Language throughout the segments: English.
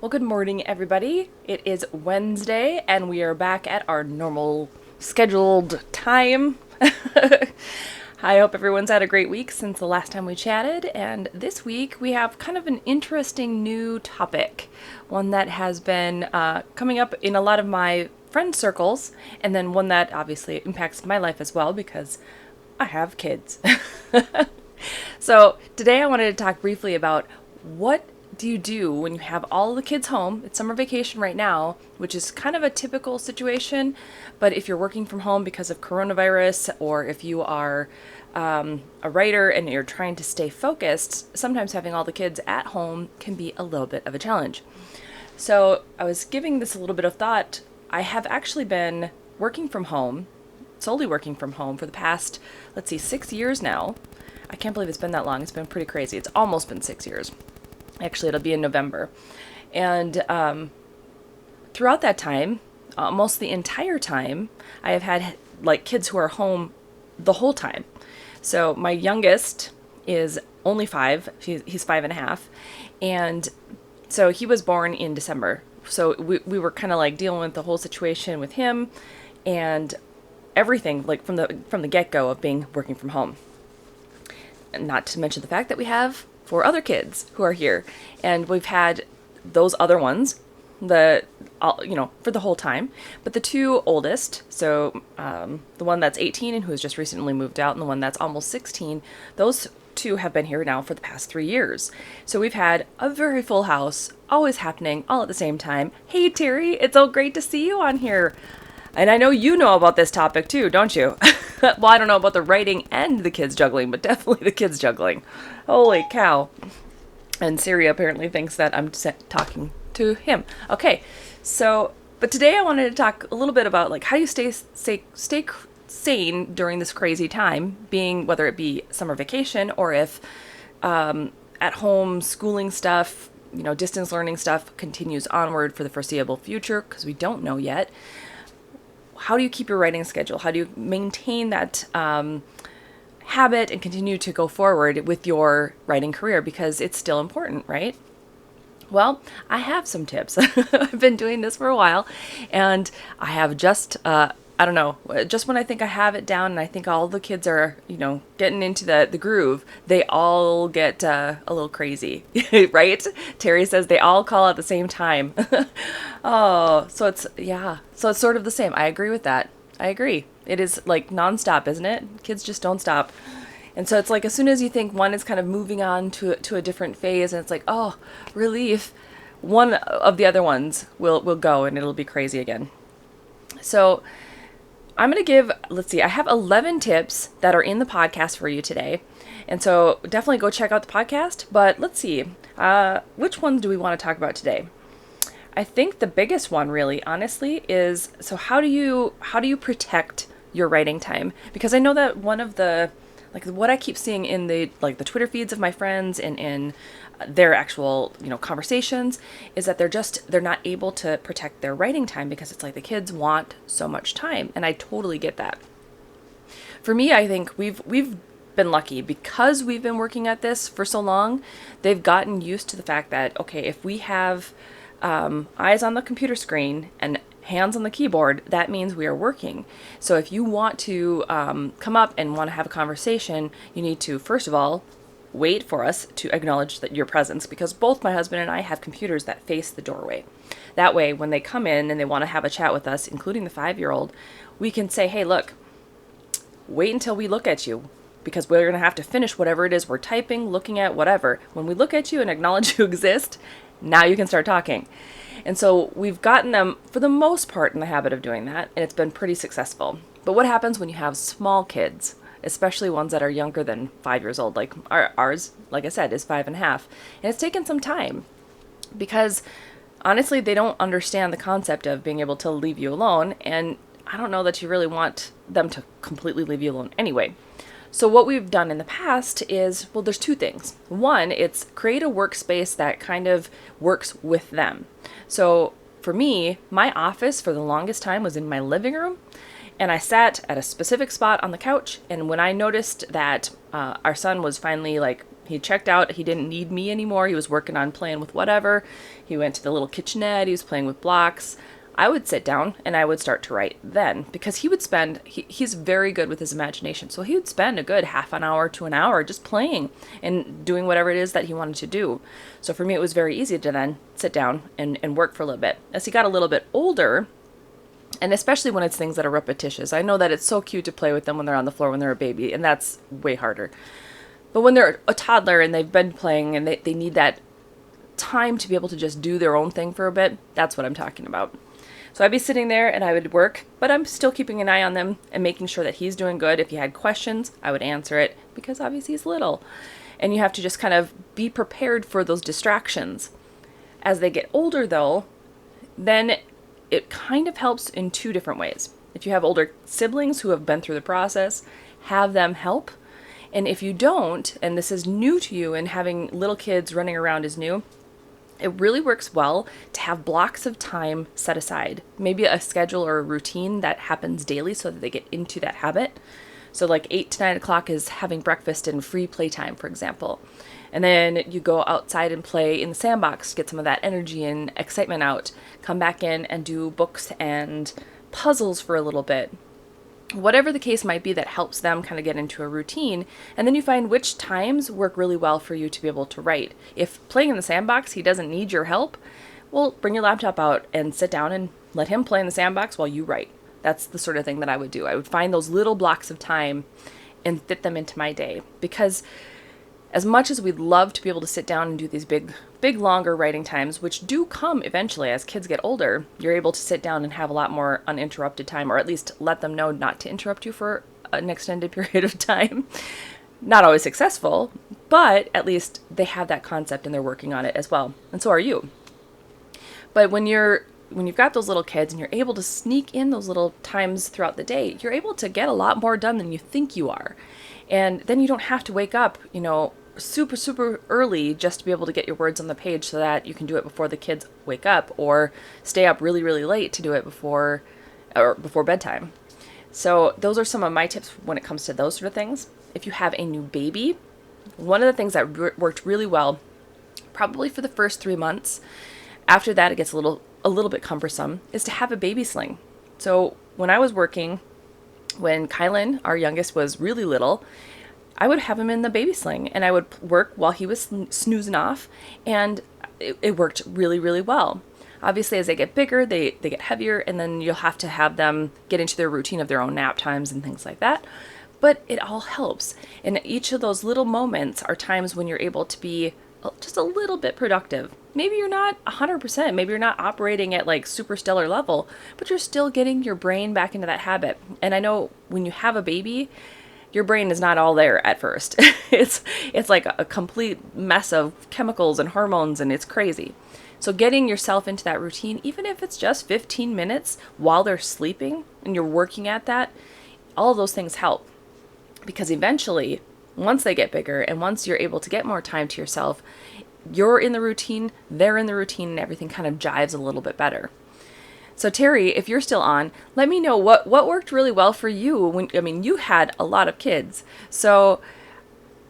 Well, good morning, everybody. It is Wednesday, and we are back at our normal scheduled time. I hope everyone's had a great week since the last time we chatted, and this week we have kind of an interesting new topic, one that has been coming up in a lot of my friend circles, and then one that obviously impacts my life as well because I have kids. So today I wanted to talk briefly about what do you do when you have all the kids home? It's summer vacation right now, which is kind of a typical situation. But if you're working from home because of coronavirus, or if you are a writer and you're trying to stay focused, sometimes having all the kids at home can be a little bit of a challenge. So I was giving this a little bit of thought. I have actually been working from home, solely working from home for the past, 6 years now. I can't believe it's been that long. It's been pretty crazy. It's almost been 6 years. Actually, it'll be in November. And throughout that time, almost the entire time, I have had kids who are home the whole time. So my youngest is only 5. He's 5.5. And so he was born in December. So we were kind of dealing with the whole situation with him and everything from the get-go of working from home. And not to mention the fact that we have 4 other kids who are here, and we've had those other ones, for the whole time. But the 2 oldest, so the one that's 18 and who has just recently moved out, and the one that's almost 16, those 2 have been here now for the past 3 years. So we've had a very full house, always happening, all at the same time. Hey Terry, it's so great to see you on here. And I know you know about this topic too, don't you? Well, I don't know about the writing and the kids juggling, but definitely the kids juggling. Holy cow. And Siri apparently thinks that I'm talking to him. Okay, but today I wanted to talk a little bit about how do you stay sane during this crazy time, whether it be summer vacation or if at home schooling stuff, distance learning stuff continues onward for the foreseeable future, because we don't know yet. How do you keep your writing schedule? How do you maintain that habit and continue to go forward with your writing career? Because it's still important, right? Well, I have some tips. I've been doing this for a while, and I have just when I think I have it down and I think all the kids are, getting into the groove, they all get a little crazy, right? Terry says they all call at the same time. Oh, so it's sort of the same. I agree with that. I agree. It is nonstop, isn't it? Kids just don't stop. And so it's as soon as you think one is kind of moving on to a different phase, and it's oh, relief, one of the other ones will go and it'll be crazy again. So I'm going to give, I have 11 tips that are in the podcast for you today. And so definitely go check out the podcast. But let's see, which ones do we want to talk about today? I think the biggest one, really, honestly, is how do you protect your writing time? Because I know that one of the, what I keep seeing in the Twitter feeds of my friends and in their actual, conversations is that they're not able to protect their writing time because it's the kids want so much time. And I totally get that. For me, I think we've been lucky because we've been working at this for so long. They've gotten used to the fact that, okay, if we have eyes on the computer screen and hands on the keyboard, that means we are working. So if you want to come up and want to have a conversation, you need to, first of all, wait for us to acknowledge your presence, because both my husband and I have computers that face the doorway. That way, when they come in and they want to have a chat with us, including the 5-year-old, we can say, hey, look, wait until we look at you, because we're going to have to finish whatever it is we're typing, looking at, whatever. When we look at you and acknowledge you exist, now you can start talking. And so we've gotten them, for the most part, in the habit of doing that, and it's been pretty successful. But what happens when you have small kids, especially ones that are younger than 5 years old, like ours, like I said, is 5.5. And it's taken some time because, honestly, they don't understand the concept of being able to leave you alone, and I don't know that you really want them to completely leave you alone anyway. So what we've done in the past is, there's 2 things. One, it's create a workspace that kind of works with them. So for me, my office for the longest time was in my living room, and I sat at a specific spot on the couch, and when I noticed that Our son was finally like, he checked out. He didn't need me anymore. He was working on playing with whatever. He went to the little kitchenette. He was playing with blocks. I would sit down and I would start to write then, because he would spend, he's very good with his imagination. So he would spend a good half an hour to an hour just playing and doing whatever it is that he wanted to do. So for me, it was very easy to then sit down and work for a little bit. As he got a little bit older, and especially when it's things that are repetitious, I know that it's so cute to play with them when they're on the floor, when they're a baby, and that's way harder. But when they're a toddler and they've been playing and they need that time to be able to just do their own thing for a bit, that's what I'm talking about. So I'd be sitting there and I would work, but I'm still keeping an eye on them and making sure that he's doing good. If he had questions, I would answer it, because obviously he's little. And you have to just kind of be prepared for those distractions. As they get older, though, then it kind of helps in two different ways. If you have older siblings who have been through the process, have them help. And if you don't, and this is new to you and having little kids running around is new, it really works well to have blocks of time set aside. Maybe a schedule or a routine that happens daily so that they get into that habit. So like 8 to 9 o'clock is having breakfast and free playtime, for example. And then you go outside and play in the sandbox, get some of that energy and excitement out. Come back in and do books and puzzles for a little bit. Whatever the case might be that helps them kind of get into a routine. And then you find which times work really well for you to be able to write. If playing in the sandbox, he doesn't need your help, well, bring your laptop out and sit down and let him play in the sandbox while you write. That's the sort of thing that I would do. I would find those little blocks of time and fit them into my day. Because as much as we'd love to be able to sit down and do these big, longer writing times, which do come eventually as kids get older, you're able to sit down and have a lot more uninterrupted time, or at least let them know not to interrupt you for an extended period of time. Not always successful, but at least they have that concept and they're working on it as well. And so are you. But when you've got those little kids and you're able to sneak in those little times throughout the day, you're able to get a lot more done than you think you are. And then you don't have to wake up, super early just to be able to get your words on the page so that you can do it before the kids wake up, or stay up really, really late to do it before bedtime. So those are some of my tips when it comes to those sort of things. If you have a new baby, one of the things that worked really well, probably for the first 3 months, after that it gets a little bit cumbersome, is to have a baby sling. So when I was working, when Kylan, our youngest, was really little, I would have him in the baby sling and I would work while he was snoozing off, and it worked really, really well. Obviously, as they get bigger, they get heavier, and then you'll have to have them get into their routine of their own nap times and things like that. But it all helps. And each of those little moments are times when you're able to be just a little bit productive. Maybe you're not 100%, maybe you're not operating at like super stellar level, but you're still getting your brain back into that habit. And I know when you have a baby, your brain is not all there at first. It's like a complete mess of chemicals and hormones, and it's crazy. So getting yourself into that routine, even if it's just 15 minutes while they're sleeping and you're working at that, all of those things help. Because eventually, once they get bigger and once you're able to get more time to yourself, you're in the routine, they're in the routine, and everything kind of jives a little bit better. So Terry, if you're still on, let me know what worked really well for you. You had a lot of kids. So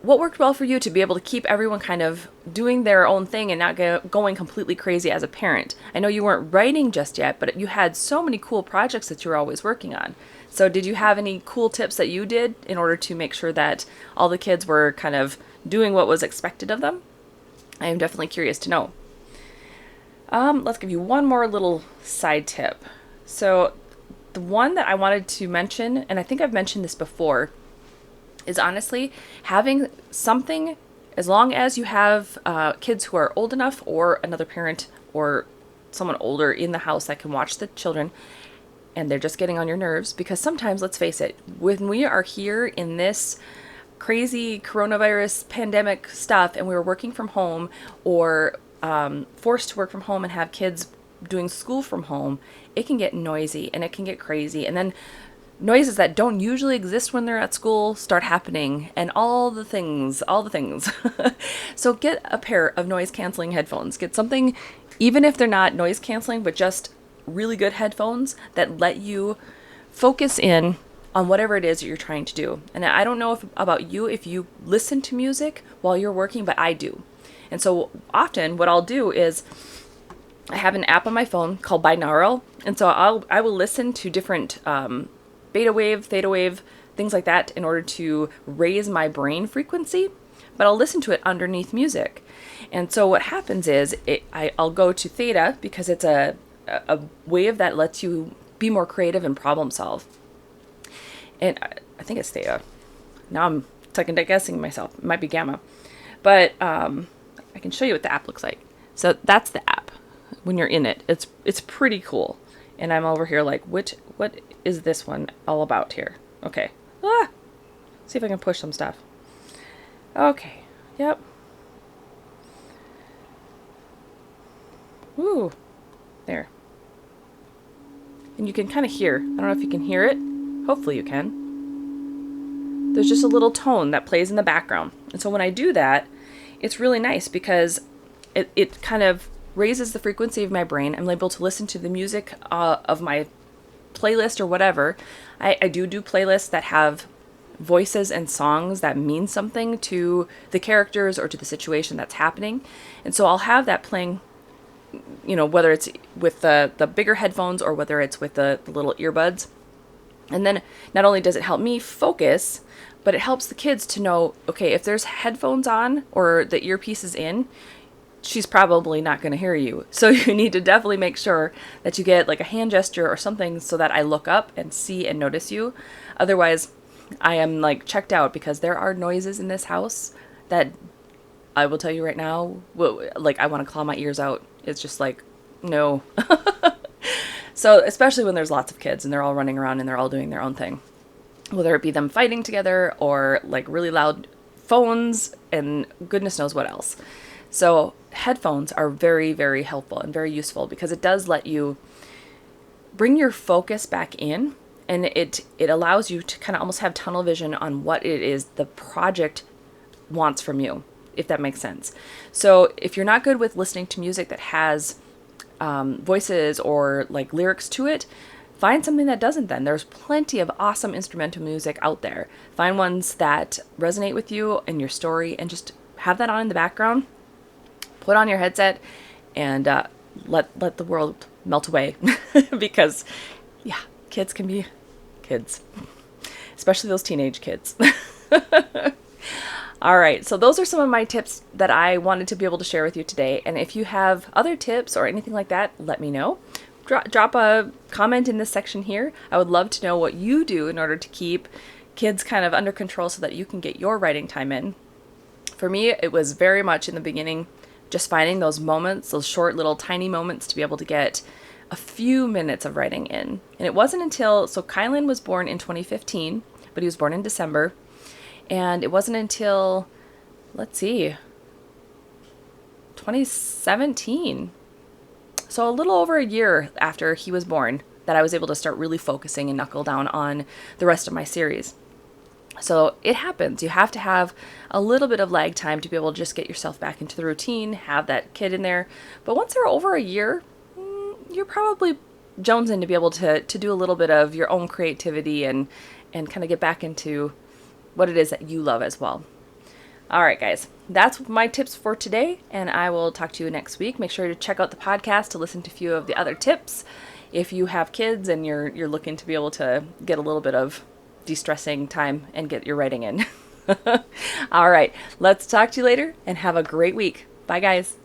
what worked well for you to be able to keep everyone kind of doing their own thing and not going completely crazy as a parent? I know you weren't writing just yet, but you had so many cool projects that you were always working on. So did you have any cool tips that you did in order to make sure that all the kids were kind of doing what was expected of them? I am definitely curious to know. Let's give you one more little side tip. So the one that I wanted to mention, and I think I've mentioned this before, is honestly having something, as long as you have kids who are old enough, or another parent or someone older in the house that can watch the children, and they're just getting on your nerves, because sometimes, let's face it, when we are here in this crazy coronavirus pandemic stuff and we were working from home, or forced to work from home and have kids doing school from home, it can get noisy and it can get crazy. And then noises that don't usually exist when they're at school start happening, and all the things. So get a pair of noise canceling headphones. Get something, even if they're not noise canceling, but just really good headphones that let you focus in on whatever it is that you're trying to do. And I don't know about you if you listen to music while you're working, but I do. And so often what I'll do is I have an app on my phone called binaural. And so I will listen to different beta wave, theta wave, things like that in order to raise my brain frequency. But I'll listen to it underneath music. And so what happens is I'll go to theta because it's a wave that lets you be more creative and problem solve. And I think it's theta. Now I'm second guessing myself. It might be gamma. But I can show you what the app looks like. So that's the app. When you're in it, it's pretty cool. And I'm over here like, what is this one all about here? Okay. See if I can push some stuff. Okay. Yep. Ooh. There. And you can kind of hear. I don't know if you can hear it. Hopefully you can. There's just a little tone that plays in the background. And so when I do that, it's really nice because it kind of raises the frequency of my brain. I'm able to listen to the music of my playlist or whatever. I do playlists that have voices and songs that mean something to the characters or to the situation that's happening. And so I'll have that playing, whether it's with the bigger headphones or whether it's with the little earbuds. And then not only does it help me focus, but it helps the kids to know, okay, if there's headphones on or the earpiece is in, she's probably not going to hear you. So you need to definitely make sure that you get like a hand gesture or something so that I look up and see and notice you. Otherwise, I am like checked out because there are noises in this house that I will tell you right now, like I want to claw my ears out. It's just like, no. So especially when there's lots of kids and they're all running around and they're all doing their own thing, whether it be them fighting together or like really loud phones and goodness knows what else. So headphones are very, very helpful and very useful because it does let you bring your focus back in, and it allows you to kind of almost have tunnel vision on what it is the project wants from you, if that makes sense. So if you're not good with listening to music that has voices or like lyrics to it, find something that doesn't then. There's plenty of awesome instrumental music out there. Find ones that resonate with you and your story and just have that on in the background. Put on your headset and let the world melt away because, yeah, kids can be kids, especially those teenage kids. All right, so those are some of my tips that I wanted to be able to share with you today. And if you have other tips or anything like that, let me know. Drop a comment in this section here. I would love to know what you do in order to keep kids kind of under control so that you can get your writing time in. For me, it was very much in the beginning just finding those moments, those short little tiny moments to be able to get a few minutes of writing in. And it wasn't until, so Kylan was born in 2015, but he was born in December. And it wasn't until, 2017. So a little over a year after he was born that I was able to start really focusing and knuckle down on the rest of my series. So it happens. You have to have a little bit of lag time to be able to just get yourself back into the routine, have that kid in there. But once they're over a year, you're probably jonesing to be able to do a little bit of your own creativity and kind of get back into what it is that you love as well. All right, guys, that's my tips for today, and I will talk to you next week. Make sure to check out the podcast to listen to a few of the other tips. If you have kids and you're looking to be able to get a little bit of de-stressing time and get your writing in. All right, let's talk to you later and have a great week. Bye, guys.